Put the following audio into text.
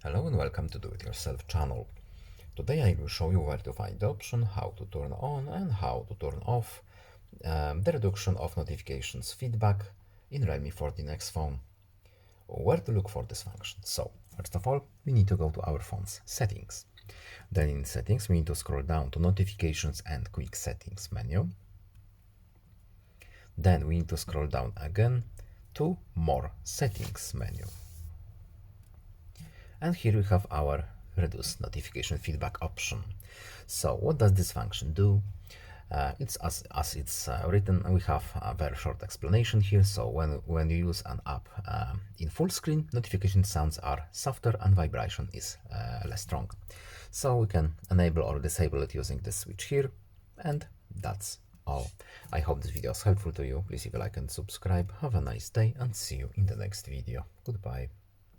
Hello and welcome to Do-It-Yourself channel. Today I will show you where to find the option, how to turn on and how to turn off the reduction of notifications feedback in Realme 14x phone. Where to look for this function? So, first of all, we need to go to our phone's settings. Then in settings, we need to scroll down to notifications and quick settings menu. Then we need to scroll down again to more settings menu. And here we have our reduce notification feedback option. So what does this function do? It's as it's written, we have a very short explanation here. So when you use an app in full screen, notification sounds are softer and vibration is less strong. So we can enable or disable it using this switch here, and that's all. I hope this video is helpful to you. Please leave a like and subscribe. Have a nice day and see you in the next video. Goodbye.